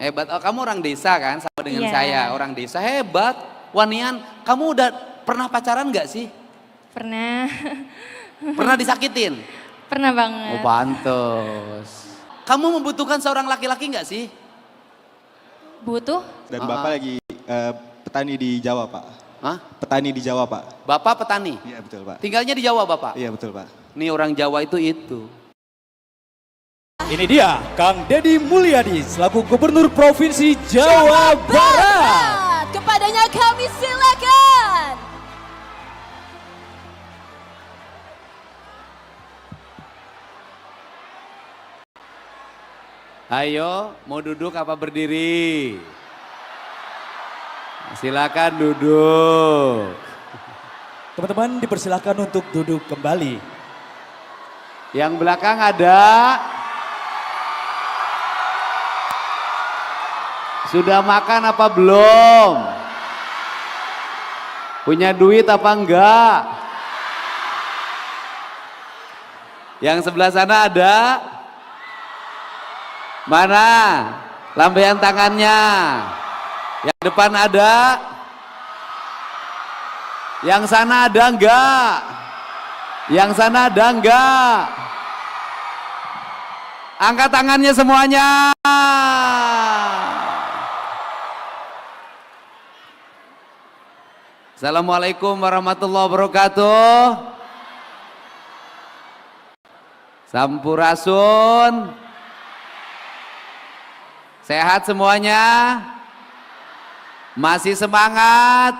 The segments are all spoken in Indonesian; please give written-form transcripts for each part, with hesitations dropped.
Hebat. Oh, kamu orang desa kan, sama dengan Iya. saya, orang desa. Hebat. Wanian, kamu udah pernah pacaran nggak sih? Pernah. Pernah disakitin? Pernah Oh, banget. pantes. Kamu membutuhkan seorang laki-laki nggak sih? Butuh? Dan Bapak lagi petani di Jawa, Pak. Hah? Petani di Jawa, Pak. Bapak petani? Iya, betul, Pak. Tinggalnya di Jawa, Bapak? Iya, betul, Pak. Nih orang Jawa itu. Ini dia Kang Deddy Mulyadi selaku Gubernur Provinsi Jawa Barat. Kepadanya kami silakan. Ayo, mau duduk apa berdiri? Silakan duduk. Teman-teman dipersilakan untuk duduk kembali. Yang belakang ada. Sudah makan apa belum? Punya duit apa enggak? Yang sebelah sana ada? Mana? Lambaian tangannya. Yang depan ada? Yang sana ada enggak? Yang sana ada enggak? Angkat tangannya semuanya. Assalamualaikum warahmatullahi wabarakatuh. Sampurasun. Sehat semuanya? Masih semangat?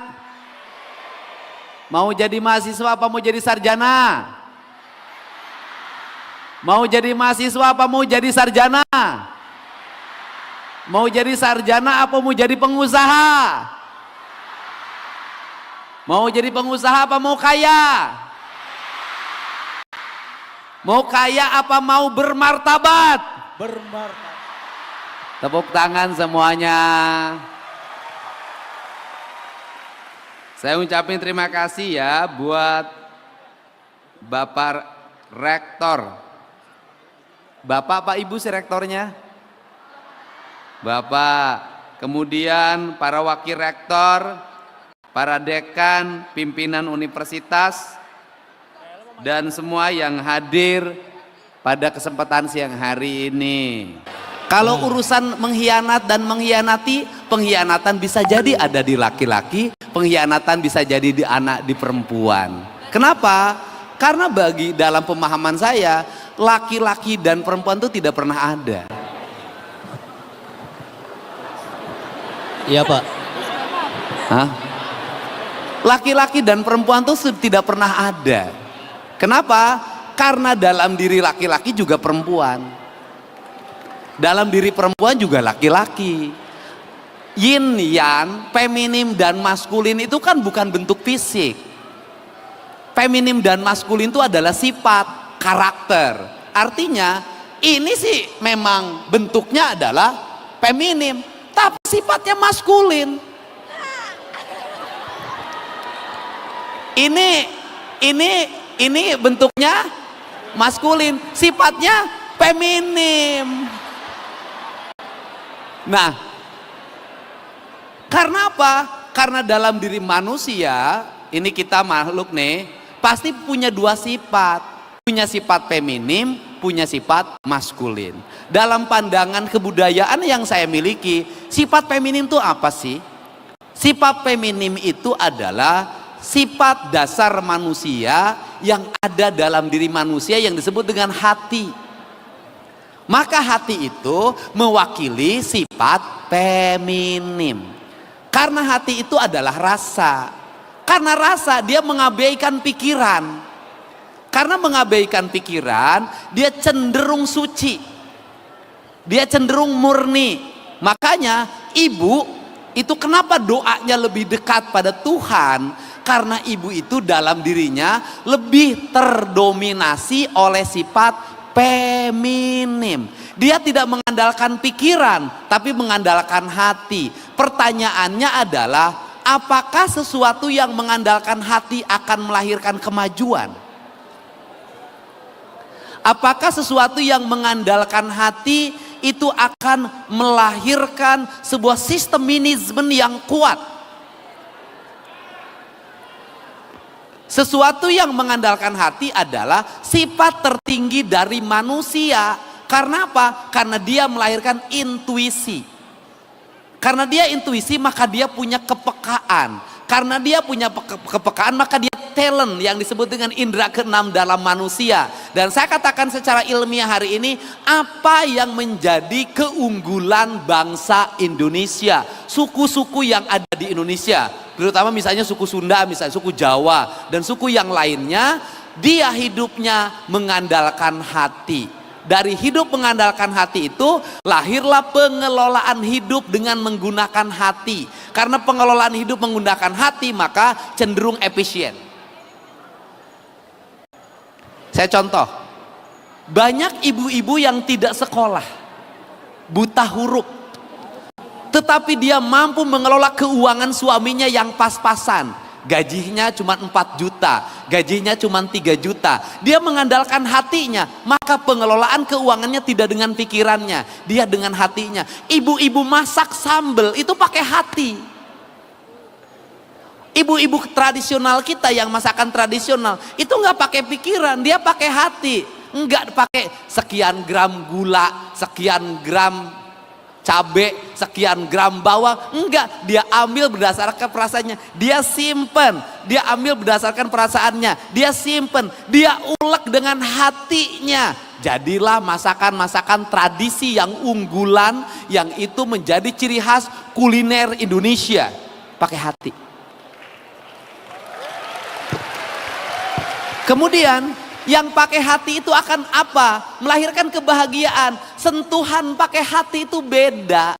Mau jadi mahasiswa apa mau jadi sarjana? Mau jadi mahasiswa apa mau jadi sarjana? Mau jadi sarjana apa mau jadi pengusaha? Mau jadi pengusaha apa mau kaya? Mau kaya apa mau bermartabat? Bermartabat. Tepuk tangan semuanya. Saya ucapin terima kasih ya buat Bapak Rektor. Bapak Pak Ibu si rektornya? Bapak, kemudian para wakil rektor, para dekan, pimpinan universitas, dan semua yang hadir pada kesempatan siang hari ini. Kalau urusan mengkhianat dan mengkhianati, pengkhianatan bisa jadi ada di laki-laki, pengkhianatan bisa jadi di anak, di perempuan. Kenapa? Karena bagi dalam pemahaman saya, laki-laki dan perempuan itu tidak pernah ada. Iya Pak. Hah? Laki-laki dan perempuan itu tidak pernah ada. Kenapa? Karena dalam diri laki-laki juga perempuan. Dalam diri perempuan juga laki-laki. Yin yang, feminim dan maskulin itu kan bukan bentuk fisik. Feminim dan maskulin itu adalah sifat, karakter. Artinya ini sih memang bentuknya adalah feminim, tapi sifatnya maskulin. Ini bentuknya maskulin, sifatnya feminim. Nah, karena apa? Karena dalam diri manusia, ini kita makhluk nih, pasti punya dua sifat. Punya sifat feminim, punya sifat maskulin. Dalam pandangan kebudayaan yang saya miliki, sifat feminim itu apa sih? Sifat feminim itu adalah sifat dasar manusia yang ada dalam diri manusia yang disebut dengan hati. Maka hati itu mewakili sifat feminim. Karena hati itu adalah rasa. Karena rasa dia mengabaikan pikiran. Karena mengabaikan pikiran, dia cenderung suci. Dia cenderung murni. Makanya ibu itu kenapa doanya lebih dekat pada Tuhan? Karena ibu itu dalam dirinya lebih terdominasi oleh sifat feminim. Dia tidak mengandalkan pikiran, tapi mengandalkan hati. Pertanyaannya adalah, apakah sesuatu yang mengandalkan hati akan melahirkan kemajuan? Apakah sesuatu yang mengandalkan hati itu akan melahirkan sebuah sistem manajemen yang kuat. Sesuatu yang mengandalkan hati adalah sifat tertinggi dari manusia. Karena apa? Karena dia melahirkan intuisi. Karena dia intuisi, maka dia punya kepekaan. Karena dia punya kepekaan, maka dia talent yang disebut dengan indera keenam dalam manusia. Dan saya katakan secara ilmiah hari ini, apa yang menjadi keunggulan bangsa Indonesia, suku-suku yang ada di Indonesia, terutama misalnya suku Sunda, misalnya suku Jawa, dan suku yang lainnya, dia hidupnya mengandalkan hati. Dari hidup mengandalkan hati itu lahirlah pengelolaan hidup dengan menggunakan hati. Karena pengelolaan hidup menggunakan hati maka cenderung efisien. Saya contoh, banyak ibu-ibu yang tidak sekolah, buta huruf, tetapi dia mampu mengelola keuangan suaminya yang pas-pasan. Gajinya cuma 4 juta, gajinya cuma 3 juta. Dia mengandalkan hatinya, maka pengelolaan keuangannya tidak dengan pikirannya, dia dengan hatinya. Ibu-ibu masak sambal itu pakai hati. Ibu-ibu tradisional kita yang masakan tradisional itu nggak pakai pikiran, dia pakai hati. Nggak pakai sekian gram gula, sekian gram cabai, sekian gram bawang, enggak, dia ambil berdasarkan perasaannya, dia simpen, dia ambil berdasarkan perasaannya, dia simpen, dia ulek dengan hatinya. Jadilah masakan-masakan tradisi yang unggulan, yang itu menjadi ciri khas kuliner Indonesia, pakai hati. Kemudian yang pakai hati itu akan apa? Melahirkan kebahagiaan. Sentuhan pakai hati itu beda.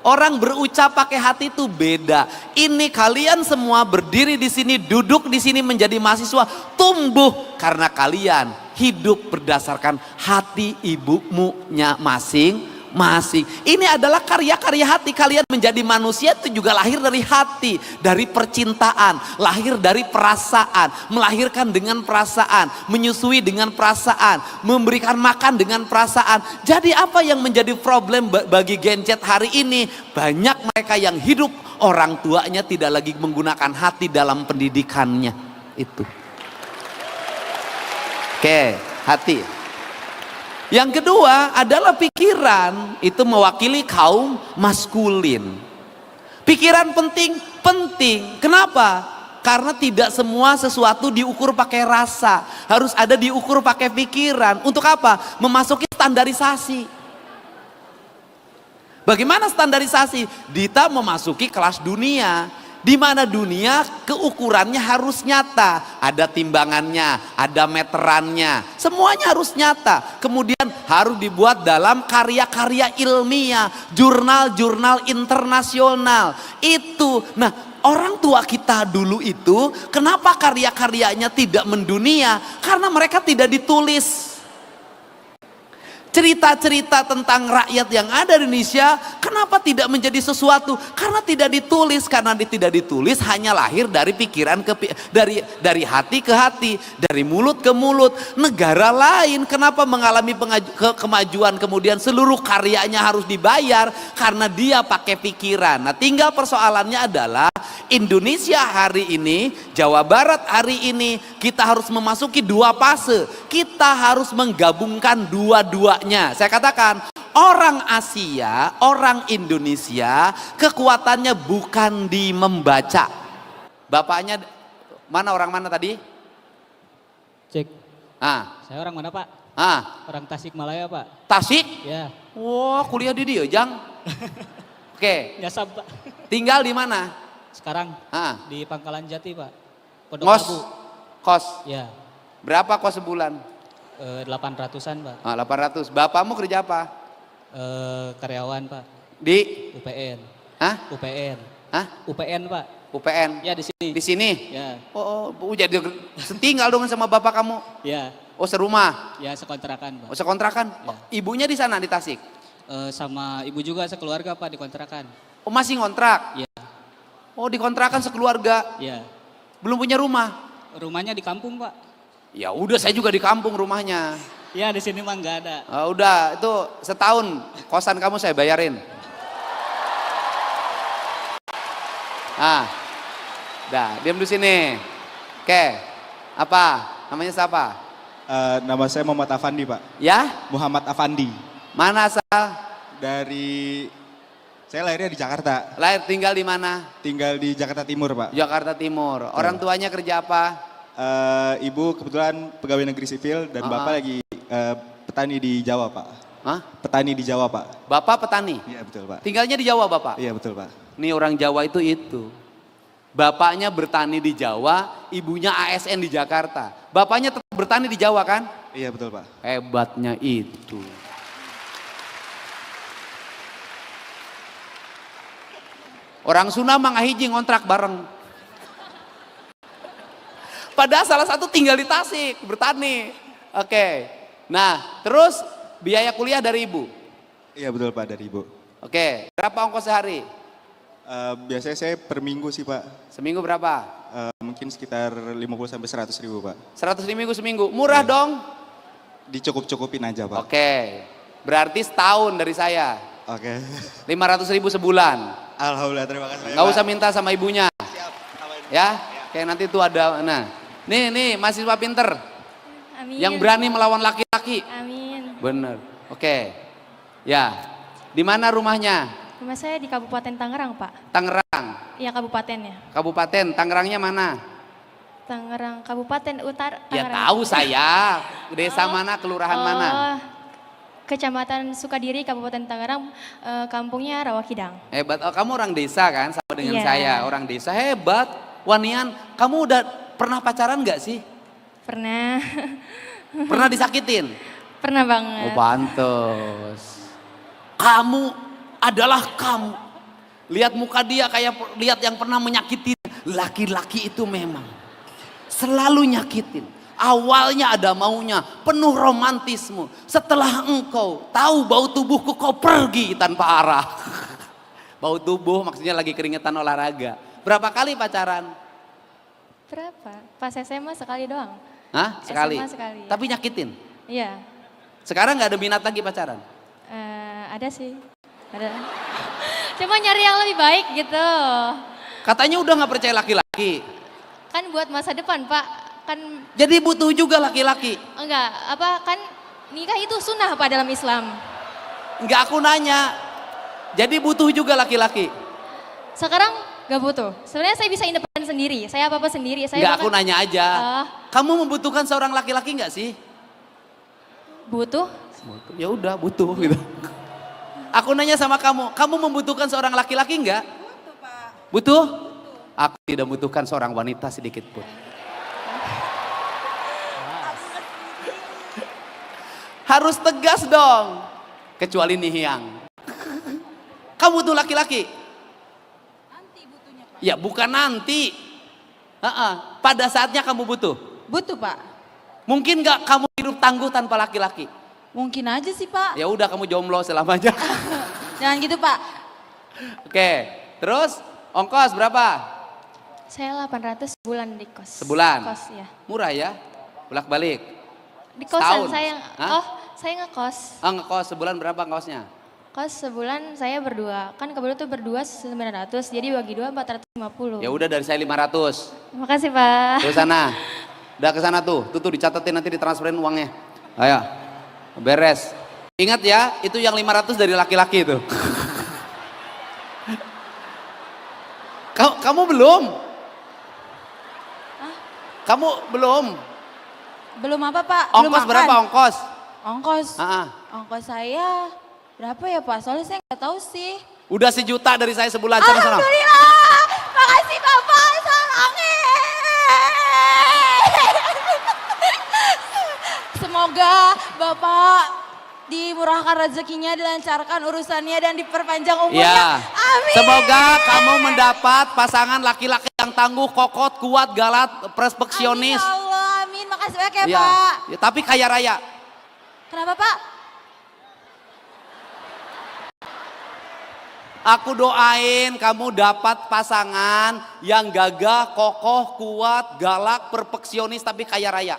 Orang berucap pakai hati itu beda. Ini kalian semua berdiri di sini, duduk di sini menjadi mahasiswa, tumbuh karena kalian hidup berdasarkan hati ibumu-nya masing-masing. Ini adalah karya-karya hati. Kalian menjadi manusia itu juga lahir dari hati, dari percintaan, lahir dari perasaan, melahirkan dengan perasaan, menyusui dengan perasaan, memberikan makan dengan perasaan. Jadi apa yang menjadi problem bagi Gen Z hari ini? Banyak mereka yang hidup orang tuanya tidak lagi menggunakan hati dalam pendidikannya. Itu. Oke, hati. Yang kedua adalah pikiran, itu mewakili kaum maskulin. Pikiran penting. Kenapa? Karena tidak semua sesuatu diukur pakai rasa, harus ada diukur pakai pikiran. Untuk apa? Memasuki standarisasi. Bagaimana standarisasi? Dita memasuki kelas dunia, di mana dunia keukurannya harus nyata, ada timbangannya, ada meterannya, semuanya harus nyata. Kemudian harus dibuat dalam karya-karya ilmiah, jurnal-jurnal internasional. Itu, nah orang tua kita dulu itu kenapa karya-karyanya tidak mendunia? Karena mereka tidak ditulis. Cerita-cerita tentang rakyat yang ada di Indonesia kenapa tidak menjadi sesuatu? Karena tidak ditulis. Karena tidak ditulis hanya lahir dari pikiran dari hati ke hati, dari mulut ke mulut. Negara lain kenapa mengalami kemajuan kemudian seluruh karyanya harus dibayar? Karena dia pakai pikiran. Nah, tinggal persoalannya adalah Indonesia hari ini, Jawa Barat hari ini, kita harus memasuki 2 fase. Kita harus menggabungkan dua-duanya. Saya katakan, orang Asia, orang Indonesia, kekuatannya bukan di membaca. Bapaknya, orang mana tadi? Cek. Ah. Saya orang mana, Pak? Ah. Orang Tasikmalaya, Pak. Tasik? Ya. Wah, kuliah di dia, Jang. Oke. Nyasab, Pak. Tinggal di mana? Sekarang Ah. di Pangkalan Jati, Pak. Pondok Ngos? Labu. Kos? Ya. Berapa kos sebulan? 800-an, Pak. 800. Bapakmu kerja apa? Karyawan, Pak. Di? UPN. Hah? UPN. Hah? UPN, Pak. UPN? Ya, di sini. Di sini? Ya. Oh, jadi setinggal dong sama bapak kamu? Ya. Oh, serumah? Ya, sekontrakan, Pak. Oh, sekontrakan? Ya. Oh, ibunya di sana, di Tasik? Sama ibu juga sekeluarga, Pak, di kontrakan. Oh, masih ngontrak? Ya. Oh, di kontrakan sekeluarga? Ya. Belum punya rumah? Rumahnya di kampung, Pak. Ya udah, saya juga di kampung rumahnya. Ya di sini mah nggak ada. Udah, itu setahun kosan kamu saya bayarin. Dah, diam di sini. Oke, apa? Namanya siapa? Nama saya Muhammad Afandi, Pak. Ya? Muhammad Afandi. Mana asal? Saya lahirnya di Jakarta. Lahir tinggal di mana? Tinggal di Jakarta Timur, Pak. Jakarta Timur. Orang tuanya kerja apa? Ibu kebetulan pegawai negeri sipil dan bapak lagi petani di Jawa, Pak. Hah? Petani di Jawa, Pak. Bapak petani? Iya, betul, Pak. Tinggalnya di Jawa, Bapak? Iya, betul, Pak. Nih orang Jawa itu. Bapaknya bertani di Jawa, ibunya ASN di Jakarta. Bapaknya tetap bertani di Jawa kan? Iya, betul, Pak. Hebatnya itu. Orang Sunda mah ngahiji ngontrak bareng. Padahal salah satu tinggal di Tasik, bertani. Oke. Nah, terus biaya kuliah dari ibu? Iya, betul, Pak, dari Ibu. Oke, berapa ongkos sehari? Biasanya saya per minggu sih, Pak. Seminggu berapa? Mungkin sekitar 50 sampai 100 ribu, Pak. 100 minggu seminggu. Murah dong? Dicukup-cukupin aja, Pak. Oke. Berarti setahun dari saya. Oke. 500 ribu sebulan. Alhamdulillah, terima kasih. Nggak Pak. usah minta sama ibunya. Siap. Ya, kayak nanti tuh ada. Nah, nih mahasiswa pinter. Amin. Yang berani melawan laki-laki. Amin. Bener. Oke. Ya. Di mana rumahnya? Rumah saya di Kabupaten Tangerang, Pak. Tangerang. Iya, kabupatennya. Kabupaten. Tangerangnya mana? Tangerang, Kabupaten Utara. Ya Tangerang. tahu saya. Desa mana, kelurahan mana? Kecamatan Sukadiri, Kabupaten Tangerang, kampungnya Rawakidang. Hebat. Oh, kamu orang desa kan? Sama dengan Iya. saya. Orang desa. Hebat. Wanian, kamu udah pernah pacaran nggak sih? Pernah. Pernah disakitin? Pernah Oh, banget. pantes. Kamu adalah kamu. Lihat muka dia kayak lihat yang pernah menyakiti. Laki-laki itu memang selalu nyakitin. Awalnya ada maunya, penuh romantisme. Setelah engkau tahu bau tubuhku, kau pergi tanpa arah. Bau tubuh maksudnya lagi keringetan olahraga. Berapa kali pacaran? Berapa? Pas SMA sekali doang. Hah? Sekali? SMA sekali. Tapi nyakitin? Iya. Sekarang nggak ada minat lagi pacaran? Ada sih. Ada. Cuma nyari yang lebih baik gitu. Katanya udah nggak percaya laki-laki. Kan buat masa depan, Pak. Kan Jadi butuh juga laki-laki. enggak, kan nikah itu sunnah Pak dalam Islam. Enggak, aku nanya. Jadi butuh juga laki-laki. Sekarang enggak butuh. Sebenarnya saya bisa independen sendiri. Saya apa-apa sendiri. Saya Enggak, aku bahkan- nanya aja. Ah. Kamu membutuhkan seorang laki-laki enggak sih? Butuh. Ya udah, butuh gitu. Aku nanya sama kamu membutuhkan seorang laki-laki enggak? Butuh, Pak. Butuh? Aku tidak membutuhkan seorang wanita sedikit pun. Harus tegas dong. Kecuali Nihiang. Kamu butuh laki-laki? Nanti butuhnya, Pak. Ya bukan nanti. Pada saatnya kamu butuh. Butuh, Pak. Mungkin nggak kamu hidup tangguh tanpa laki-laki? Mungkin aja sih, Pak. Ya udah, kamu jomblo selamanya. Jangan gitu, Pak. Oke, terus ongkos berapa? Saya 800 sebulan di kos. Sebulan? Kos ya. Murah ya? Bolak-balik. Di kosan Setahun? saya. Hah? Oh, saya ngekos. Ngekos sebulan berapa ngekosnya? Kos sebulan saya berdua. Kan kebetulan tuh berdua 900. Jadi bagi dua 450. Ya udah, dari saya 500. Terima kasih, Pak. Ke sana. Udah ke sana tuh. Tuh dicatetin, nanti ditransferin uangnya. Ayo. Beres. Ingat ya, itu yang 500 dari laki-laki itu. Kamu belum? Kamu belum? Belum apa, Pak? Belum Ongkos makan. berapa ongkos? Ongkos. Ah, Ongkos saya berapa ya, Pak? Soalnya saya nggak tahu sih. udah 1 juta dari saya sebulan. Sana, sana. Alhamdulillah. Makasih, Bapak. Sarangnya. Semoga Bapak dimurahkan rezekinya, dilancarkan urusannya dan diperpanjang umurnya. Ya. Amin. Semoga kamu mendapat pasangan laki-laki yang tangguh, kokot, kuat, galat, perspeksionis. Amin, ya Allah, amin. Makasih banyak ya, Ya. Pak. Ya, tapi kaya raya. Kenapa, Pak? Aku doain kamu dapat pasangan yang gagah, kokoh, kuat, galak, perfeksionis tapi kaya raya.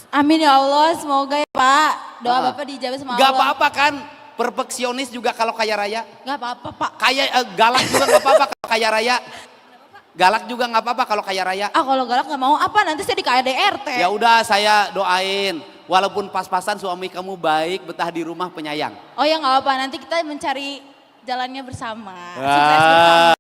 Amin ya Allah, semoga ya Pak. Doa Bapak dijawab sama Gak Allah. apa-apa kan, perfeksionis juga kalau kaya raya. Gak apa-apa Pak. Galak juga gak apa-apa kalau kaya raya. Galak juga gak apa-apa kalau kaya raya. Ah kalau galak gak mau apa nanti saya di KDRT. Ya udah saya doain, walaupun pas-pasan suami kamu baik, betah di rumah penyayang. Oh ya gak apa-apa nanti kita mencari jalannya bersama. Sukses bersama.